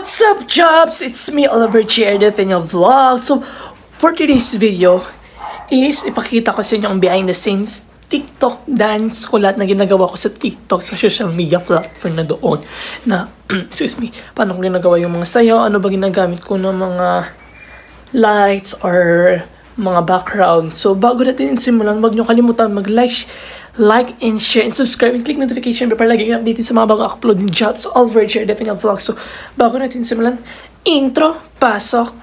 What's up, Jobs? It's me, Oliver G. Defenio Vlog. So, for today's video is ipakita ko sa inyo ang behind the scenes TikTok dance ko, lahat na ginagawa ko sa TikTok, sa social media platform na doon. Na, excuse me, paano ko ginagawa yung mga sayaw, ano ba ginagamit ko ng mga lights or mga background. So, bago natin simulan, huwag nyo kalimutan like and share and subscribe and click notification bell para lagi kang updated sa mga bagong upload ng Jobs Oliver G. Defenio Vlog. So, bago natin simulan, intro, pasok!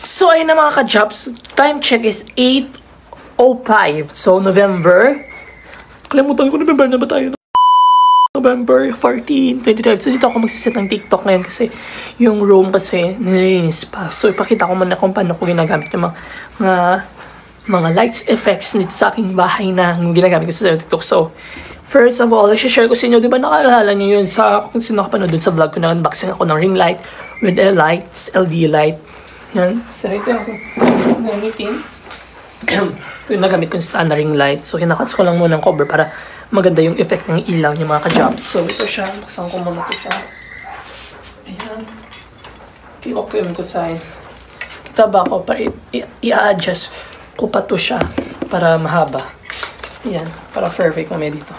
So, ayun na mga ka-Jobs, time check is 8:05. So, November. Kalimutan ko, November na ba tayo? November 14, 2012. So, dito ako magsiset ng TikTok ngayon kasi yung room kasi nililinis pa. So, ipakita ko muna kung paano ko ginagamit yung mga lights effects nito sa aking bahay na ginagamit ko sa TikTok. So, first of all, share ko sa inyo. Di ba nakaalala nyo yun sa kung sino kapanood dun sa vlog ko na unboxing ako ng ring light with LED light. Yan. So, ito ako gamitin. Ito yung nagamit ko yung standard ring light. So, hinakas ko lang muna ng cover para maganda yung effect ng ilaw niya mga ka-Jobs. So, ito siya. Buksan ko muna ito siya. Ayan. I-okay ko sa kita ba ako? I-adjust ko pa to siya para mahaba. Ayan. Para perfect na may dito.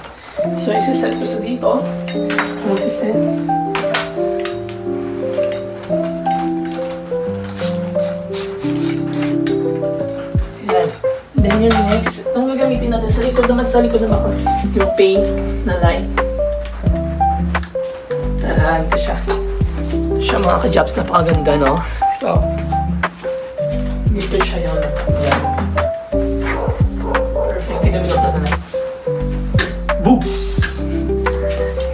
So, isi-set ko sa dito. Isi-set. Then yung next, itong gagamitin natin sa likod naman ako, yung paint na line. Tarahan ko siya. Siya mga ka-Jobs, napakaganda, no? So, dito siya yung yan. Perfect. Tignan mo na next. Boogs!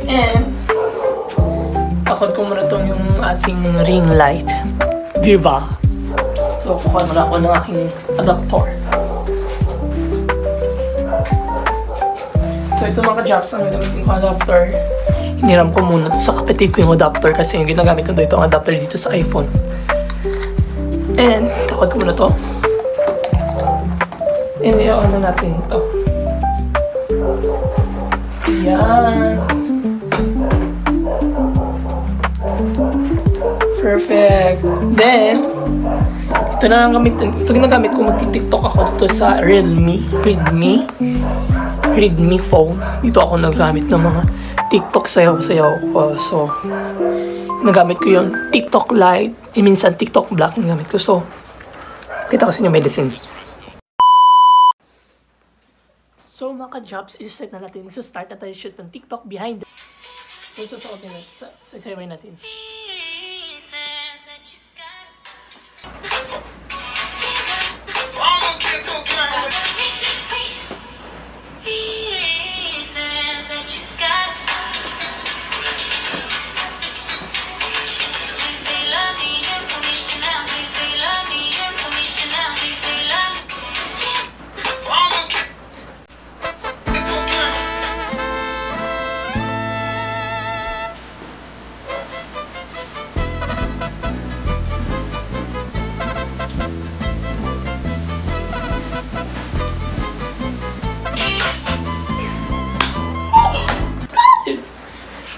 And, takot ko muna itong yung ating ring light. Diva. So, kukuha muna ako ng aking adapter. So, ito mga ka-Jobs, ang gagamitin ko adapter. Hiniram ko muna sa kapatid ko yung adapter kasi yung ginagamit ko dito ang adapter dito sa iPhone. And, takot ko muna to. And, i-on na natin ito. Yan. Perfect. Then, ito na lang gamitin. Ito ginagamit ko, magti-TikTok ako dito sa Redmi phone. Dito ako nagamit ng mga TikTok sayaw-sayaw ko. So, nagamit ko yung TikTok Lite. Minsan TikTok Black yung gamit ko. So, kita ko sa inyo medicine. So, mga ka-Jobs, isa-set na natin. Magsa-start na tayo shoot ng TikTok behind the... So, sasayawin natin.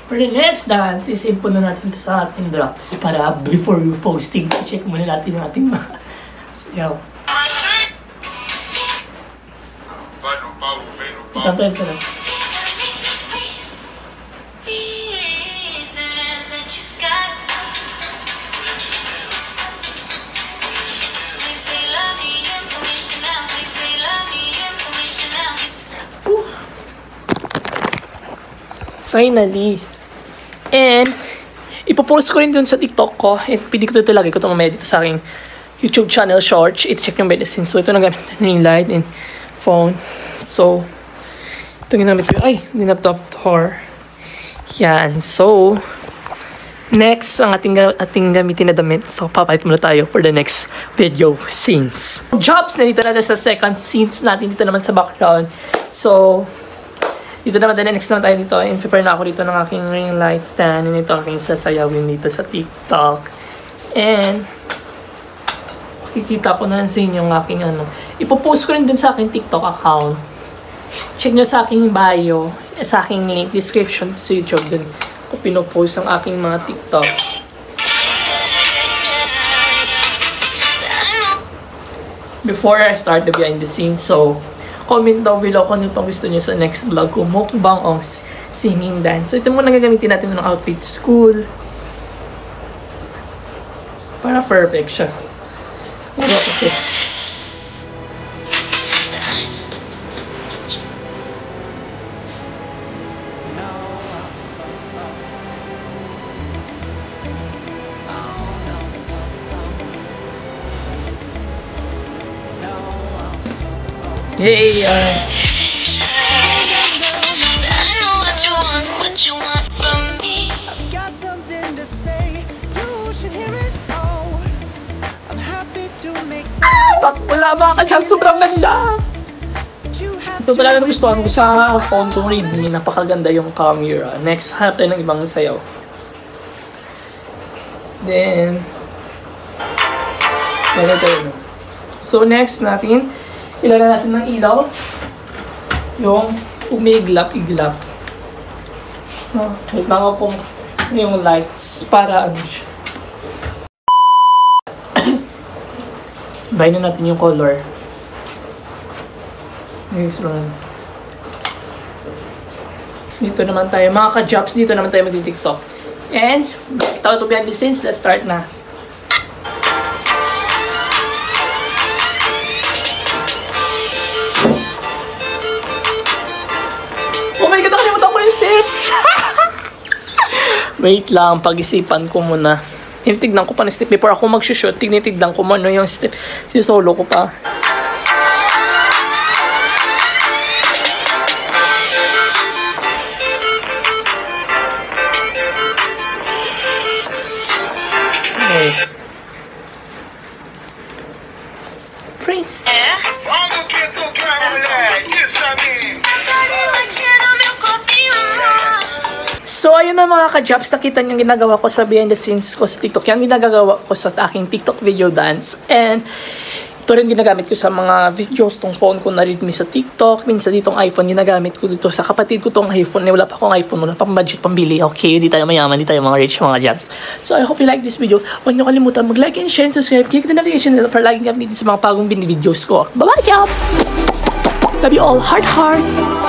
For the next dance, isimpo na natin ito sa ating drops para before we posting, check muna natin yung ating mga sayaw. Itantoin ko na. Finally! And, ipopost ko rin dun sa TikTok ko. And, pili ko talaga ko itong dito sa aking YouTube channel, Shorts. I-check yung medicine. So, ito nagamit na yung light and phone. So, ito ginamit ko. Ay, dinaptop horror. Yan. So, next, ang ating gamitin na damit. So, papalit muna tayo for the next video scenes. Jobs, na dito natin sa second scenes natin. Dito naman sa background. So, Dito naman, then next naman tayo dito. In-prepare na ako dito ng aking ring light stand. And ito aking sasayawin dito sa TikTok. And, kikita ko na lang sa inyo yung aking ano. Ipopost ko rin dun sa aking TikTok account. Check nyo sa aking bio, sa aking link, description sa YouTube. Dun ko pinopost ang aking mga TikToks. Before I start the behind the scenes, so, comment down below kung ano pang gusto nyo sa next vlog ko. Mukbang o singing dance. So, ito muna gagamitin natin ng outfit school. Para perfect siya. Okay. Yay! I know what you want from me. I've got something to say. You should hear it all. I'm happy to make time. Wala ba ka dyan? Sobrang ganda! Ito talaga nagustuhan ko sa phone kong Redmi. Napakaganda yung camera. Next, hanap tayo ng ibang sayaw. Then, so next natin, ilagay natin ng ilaw. Yung umiiglap-iglap. Wait lang ako pong yung lights para ano siya. Buy na natin yung color. Next one. Dito naman tayo. Mga ka-jobs, dito naman tayo magti-TikTok. And, tayo to behind the scenes. Let's start na. Oh my God, nakalimutan ko yung steps! Wait lang, pag-isipan ko muna. Tinitignan ko pa ng step before ako mag-shoot. Tinitignan ko muna yung step. Solo ko pa. Okay. Freeze. So, ayun na mga ka-jobs, nakita nyo yung ginagawa ko sa behind the scenes ko sa TikTok. Yan ginagawa ko sa aking TikTok video dance. And, ito rin ginagamit ko sa mga videos tong phone ko na Redmi sa TikTok. Minsan ditong iPhone, ginagamit ko dito sa kapatid ko tong iPhone. Wala pa akong iPhone, wala pa budget pambili. Okay, hindi tayo mayaman, hindi tayo mga rich mga jobs. So, I hope you like this video. Huwag nyo kalimutan mag-like and share and subscribe. Click the notification bell for laging updated sa mga bagong videos ko. Bye-bye, jobs! Love you all. Heart, heart!